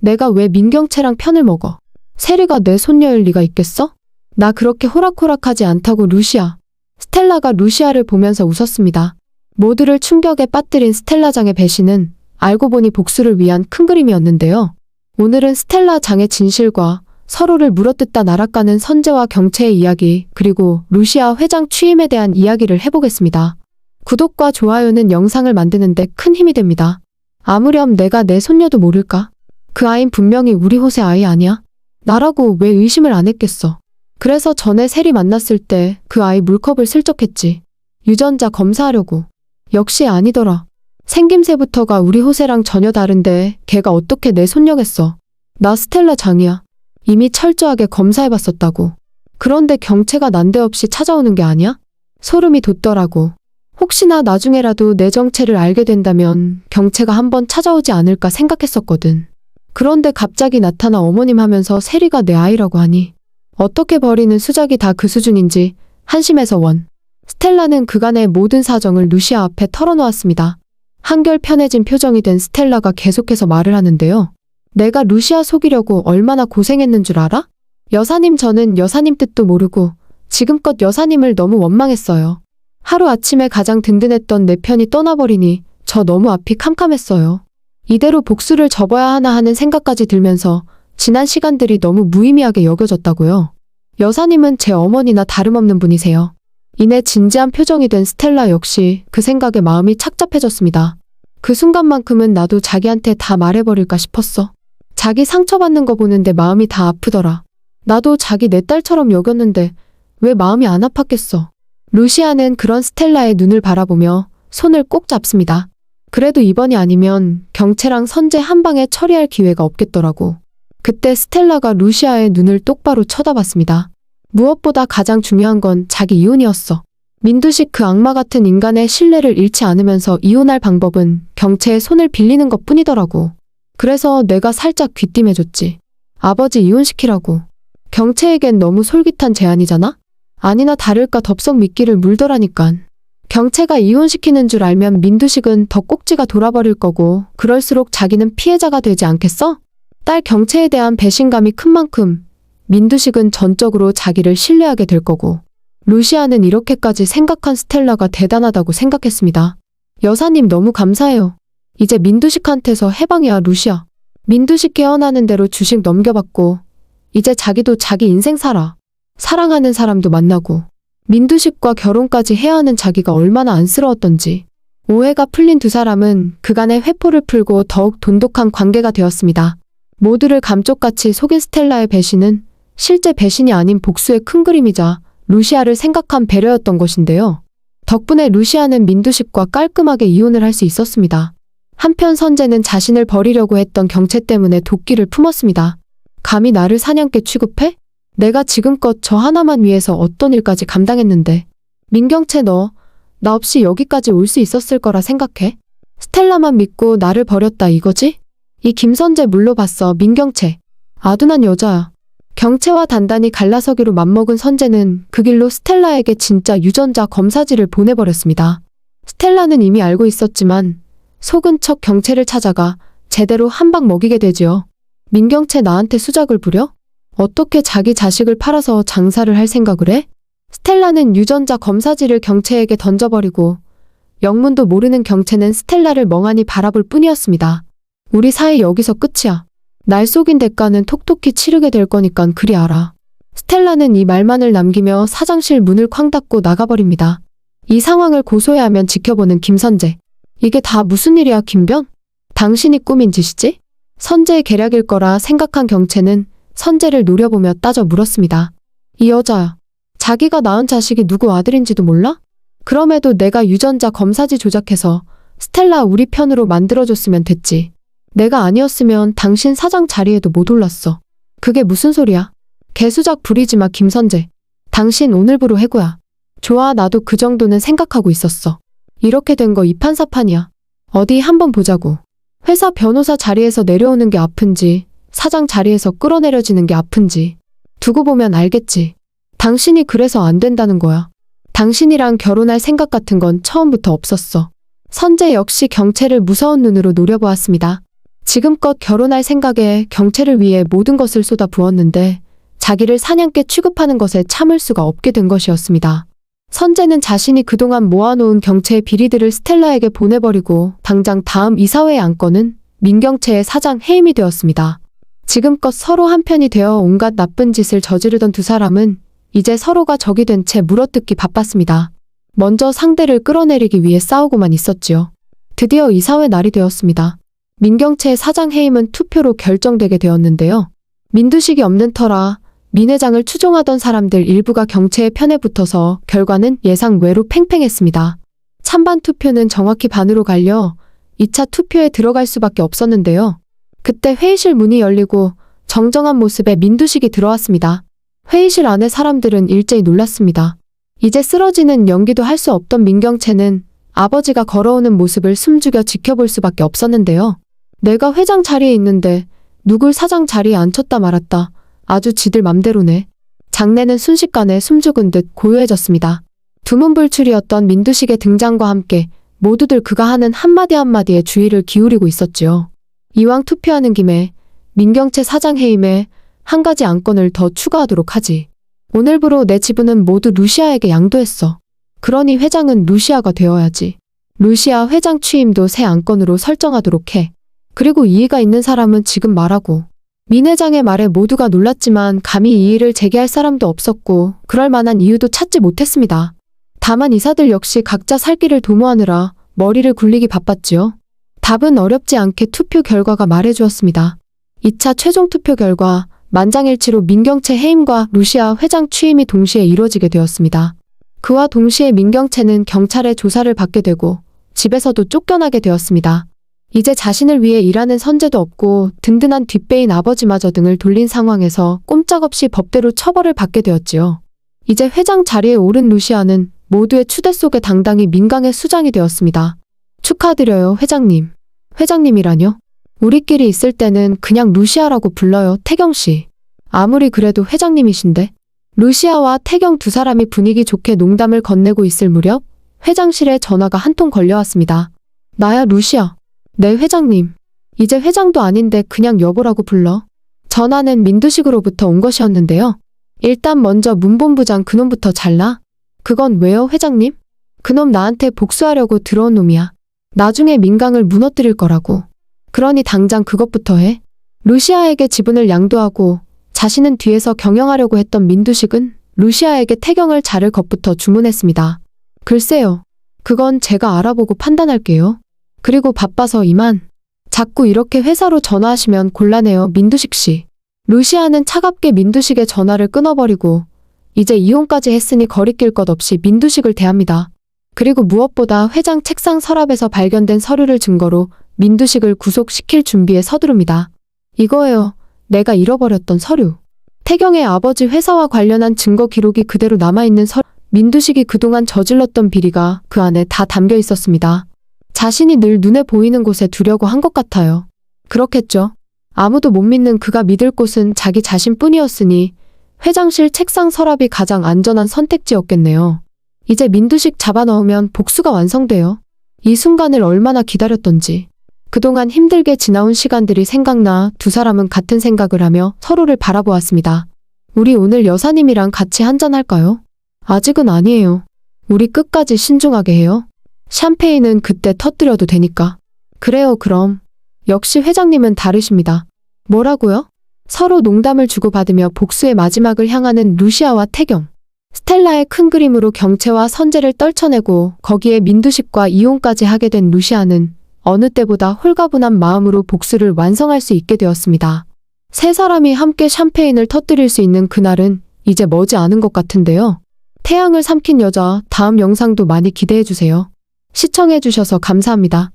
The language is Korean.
내가 왜 민경채랑 편을 먹어? 세리가 내 손녀일 리가 있겠어? 나 그렇게 호락호락하지 않다고 루시아. 스텔라가 루시아를 보면서 웃었습니다. 모두를 충격에 빠뜨린 스텔라 장의 배신은 알고 보니 복수를 위한 큰 그림이었는데요. 오늘은 스텔라 장의 진실과 서로를 물어뜯다 날아가는 선재와 경채의 이야기, 그리고 루시아 회장 취임에 대한 이야기를 해보겠습니다. 구독과 좋아요는 영상을 만드는데 큰 힘이 됩니다. 아무렴 내가 내 손녀도 모를까? 그 아인 분명히 우리 호세 아이 아니야? 나라고 왜 의심을 안 했겠어? 그래서 전에 세리 만났을 때 그 아이 물컵을 슬쩍 했지. 유전자 검사하려고. 역시 아니더라. 생김새부터가 우리 호세랑 전혀 다른데 걔가 어떻게 내 손녀겠어. 나 스텔라 장이야. 이미 철저하게 검사해봤었다고. 그런데 경채가 난데없이 찾아오는 게 아니야? 소름이 돋더라고. 혹시나 나중에라도 내 정체를 알게 된다면 경채가 한번 찾아오지 않을까 생각했었거든. 그런데 갑자기 나타나 어머님 하면서 세리가 내 아이라고 하니 어떻게 버리는 수작이 다 그 수준인지 한심해서 원. 스텔라는 그간의 모든 사정을 루시아 앞에 털어놓았습니다. 한결 편해진 표정이 된 스텔라가 계속해서 말을 하는데요. 내가 루시아 속이려고 얼마나 고생했는 줄 알아? 여사님, 저는 여사님 뜻도 모르고 지금껏 여사님을 너무 원망했어요. 하루아침에 가장 든든했던 내 편이 떠나버리니 저 너무 앞이 캄캄했어요. 이대로 복수를 접어야 하나 하는 생각까지 들면서 지난 시간들이 너무 무의미하게 여겨졌다고요. 여사님은 제 어머니나 다름없는 분이세요. 이내 진지한 표정이 된 스텔라 역시 그 생각에 마음이 착잡해졌습니다. 그 순간만큼은 나도 자기한테 다 말해버릴까 싶었어. 자기 상처받는 거 보는데 마음이 다 아프더라. 나도 자기 내 딸처럼 여겼는데 왜 마음이 안 아팠겠어. 루시아는 그런 스텔라의 눈을 바라보며 손을 꼭 잡습니다. 그래도 이번이 아니면 경채랑 선재 한 방에 처리할 기회가 없겠더라고. 그때 스텔라가 루시아의 눈을 똑바로 쳐다봤습니다. 무엇보다 가장 중요한 건 자기 이혼이었어. 민두식 그 악마 같은 인간의 신뢰를 잃지 않으면서 이혼할 방법은 경채의 손을 빌리는 것 뿐이더라고. 그래서 내가 살짝 귀띔해줬지. 아버지 이혼시키라고. 경채에겐 너무 솔깃한 제안이잖아? 아니나 다를까 덥석 미끼를 물더라니깐. 경채가 이혼시키는 줄 알면 민두식은 더 꼭지가 돌아버릴 거고 그럴수록 자기는 피해자가 되지 않겠어? 딸 경채에 대한 배신감이 큰 만큼 민두식은 전적으로 자기를 신뢰하게 될 거고. 루시아는 이렇게까지 생각한 스텔라가 대단하다고 생각했습니다. 여사님 너무 감사해요. 이제 민두식한테서 해방이야 루시아. 민두식 깨어나는 대로 주식 넘겨받고 이제 자기도 자기 인생 살아. 사랑하는 사람도 만나고 민두식과 결혼까지 해야 하는 자기가 얼마나 안쓰러웠던지. 오해가 풀린 두 사람은 그간의 회포를 풀고 더욱 돈독한 관계가 되었습니다. 모두를 감쪽같이 속인 스텔라의 배신은 실제 배신이 아닌 복수의 큰 그림이자 루시아를 생각한 배려였던 것인데요. 덕분에 루시아는 민두식과 깔끔하게 이혼을 할 수 있었습니다. 한편 선재는 자신을 버리려고 했던 경채 때문에 도끼를 품었습니다. 감히 나를 사냥개 취급해? 내가 지금껏 저 하나만 위해서 어떤 일까지 감당했는데. 민경채 너, 나 없이 여기까지 올 수 있었을 거라 생각해? 스텔라만 믿고 나를 버렸다 이거지? 이 김선재 물러봤어 민경채. 아둔한 여자야. 경채와 단단히 갈라서기로 맘먹은 선재는 그 길로 스텔라에게 진짜 유전자 검사지를 보내버렸습니다. 스텔라는 이미 알고 있었지만 속은 척 경채를 찾아가 제대로 한 방 먹이게 되지요. 민경채 나한테 수작을 부려? 어떻게 자기 자식을 팔아서 장사를 할 생각을 해? 스텔라는 유전자 검사지를 경채에게 던져버리고 영문도 모르는 경채는 스텔라를 멍하니 바라볼 뿐이었습니다. 우리 사이 여기서 끝이야. 날 속인 대가는 톡톡히 치르게 될 거니깐 그리 알아. 스텔라는 이 말만을 남기며 사장실 문을 쾅 닫고 나가버립니다. 이 상황을 고소해하면 지켜보는 김선재. 이게 다 무슨 일이야 김변? 당신이 꾸민 짓이지? 선재의 계략일 거라 생각한 경채는 선재를 노려보며 따져 물었습니다. 이 여자야. 자기가 낳은 자식이 누구 아들인지도 몰라? 그럼에도 내가 유전자 검사지 조작해서 스텔라 우리 편으로 만들어줬으면 됐지. 내가 아니었으면 당신 사장 자리에도 못 올랐어. 그게 무슨 소리야? 개수작 부리지 마 김선재. 당신 오늘부로 해고야. 좋아 나도 그 정도는 생각하고 있었어. 이렇게 된 거 이판사판이야. 어디 한번 보자고. 회사 변호사 자리에서 내려오는 게 아픈지 사장 자리에서 끌어내려지는 게 아픈지 두고 보면 알겠지. 당신이 그래서 안 된다는 거야. 당신이랑 결혼할 생각 같은 건 처음부터 없었어. 선재 역시 경채를 무서운 눈으로 노려보았습니다. 지금껏 결혼할 생각에 경채를 위해 모든 것을 쏟아 부었는데 자기를 사냥개 취급하는 것에 참을 수가 없게 된 것이었습니다. 선재는 자신이 그동안 모아놓은 경채의 비리들을 스텔라에게 보내버리고 당장 다음 이사회의 안건은 민경채의 사장 해임이 되었습니다. 지금껏 서로 한편이 되어 온갖 나쁜 짓을 저지르던 두 사람은 이제 서로가 적이 된 채 물어뜯기 바빴습니다. 먼저 상대를 끌어내리기 위해 싸우고만 있었지요. 드디어 이사회 날이 되었습니다. 민경채의 사장 해임은 투표로 결정되게 되었는데요. 민두식이 없는 터라 민 회장을 추종하던 사람들 일부가 경채의 편에 붙어서 결과는 예상 외로 팽팽했습니다. 찬반 투표는 정확히 반으로 갈려 2차 투표에 들어갈 수밖에 없었는데요. 그때 회의실 문이 열리고 정정한 모습의 민두식이 들어왔습니다. 회의실 안의 사람들은 일제히 놀랐습니다. 이제 쓰러지는 연기도 할 수 없던 민경채는 아버지가 걸어오는 모습을 숨죽여 지켜볼 수밖에 없었는데요. 내가 회장 자리에 있는데 누굴 사장 자리에 앉혔다 말았다. 아주 지들 맘대로네. 장내는 순식간에 숨죽은 듯 고요해졌습니다. 두문불출이었던 민두식의 등장과 함께 모두들 그가 하는 한마디 한마디에 주의를 기울이고 있었지요. 이왕 투표하는 김에 민경채 사장 해임에 한 가지 안건을 더 추가하도록 하지. 오늘부로 내 지분은 모두 루시아에게 양도했어. 그러니 회장은 루시아가 되어야지. 루시아 회장 취임도 새 안건으로 설정하도록 해. 그리고 이의가 있는 사람은 지금 말하고. 민 회장의 말에 모두가 놀랐지만 감히 이의를 제기할 사람도 없었고 그럴 만한 이유도 찾지 못했습니다. 다만 이사들 역시 각자 살 길을 도모하느라 머리를 굴리기 바빴지요. 답은 어렵지 않게 투표 결과가 말해주었습니다. 2차 최종 투표 결과 만장일치로 민경채 해임과 루시아 회장 취임이 동시에 이루어지게 되었습니다. 그와 동시에 민경채는 경찰의 조사를 받게 되고 집에서도 쫓겨나게 되었습니다. 이제 자신을 위해 일하는 선재도 없고 든든한 뒷배인 아버지마저 등을 돌린 상황에서 꼼짝없이 법대로 처벌을 받게 되었지요. 이제 회장 자리에 오른 루시아는 모두의 추대 속에 당당히 민강의 수장이 되었습니다. 축하드려요, 회장님. 회장님이라뇨? 우리끼리 있을 때는 그냥 루시아라고 불러요, 태경씨. 아무리 그래도 회장님이신데. 루시아와 태경 두 사람이 분위기 좋게 농담을 건네고 있을 무렵 회장실에 전화가 한 통 걸려왔습니다. 나야, 루시아. 네, 회장님. 이제 회장도 아닌데 그냥 여보라고 불러. 전화는 민두식으로부터 온 것이었는데요. 일단 먼저 문본부장 그놈부터 잘라. 그건 왜요, 회장님? 그놈 나한테 복수하려고 들어온 놈이야. 나중에 민강을 무너뜨릴 거라고. 그러니 당장 그것부터 해. 루시아에게 지분을 양도하고 자신은 뒤에서 경영하려고 했던 민두식은 루시아에게 태경을 자를 것부터 주문했습니다. 글쎄요. 그건 제가 알아보고 판단할게요. 그리고 바빠서 이만. 자꾸 이렇게 회사로 전화하시면 곤란해요, 민두식 씨. 루시아는 차갑게 민두식의 전화를 끊어버리고 이제 이혼까지 했으니 거리낄 것 없이 민두식을 대합니다. 그리고 무엇보다 회장 책상 서랍에서 발견된 서류를 증거로 민두식을 구속시킬 준비에 서두릅니다. 이거예요. 내가 잃어버렸던 서류. 태경의 아버지 회사와 관련한 증거 기록이 그대로 남아있는 서류. 민두식이 그동안 저질렀던 비리가 그 안에 다 담겨 있었습니다. 자신이 늘 눈에 보이는 곳에 두려고 한 것 같아요. 그렇겠죠. 아무도 못 믿는 그가 믿을 곳은 자기 자신뿐이었으니 회장실 책상 서랍이 가장 안전한 선택지였겠네요. 이제 민두식 잡아넣으면 복수가 완성돼요. 이 순간을 얼마나 기다렸던지. 그동안 힘들게 지나온 시간들이 생각나 두 사람은 같은 생각을 하며 서로를 바라보았습니다. 우리 오늘 여사님이랑 같이 한잔할까요? 아직은 아니에요. 우리 끝까지 신중하게 해요. 샴페인은 그때 터뜨려도 되니까. 그래요, 그럼. 역시 회장님은 다르십니다. 뭐라고요? 서로 농담을 주고받으며 복수의 마지막을 향하는 루시아와 태경. 스텔라의 큰 그림으로 경채와 선재를 떨쳐내고 거기에 민두식과 이혼까지 하게 된 루시아는 어느 때보다 홀가분한 마음으로 복수를 완성할 수 있게 되었습니다. 세 사람이 함께 샴페인을 터뜨릴 수 있는 그날은 이제 머지 않은 것 같은데요. 태양을 삼킨 여자 다음 영상도 많이 기대해주세요. 시청해주셔서 감사합니다.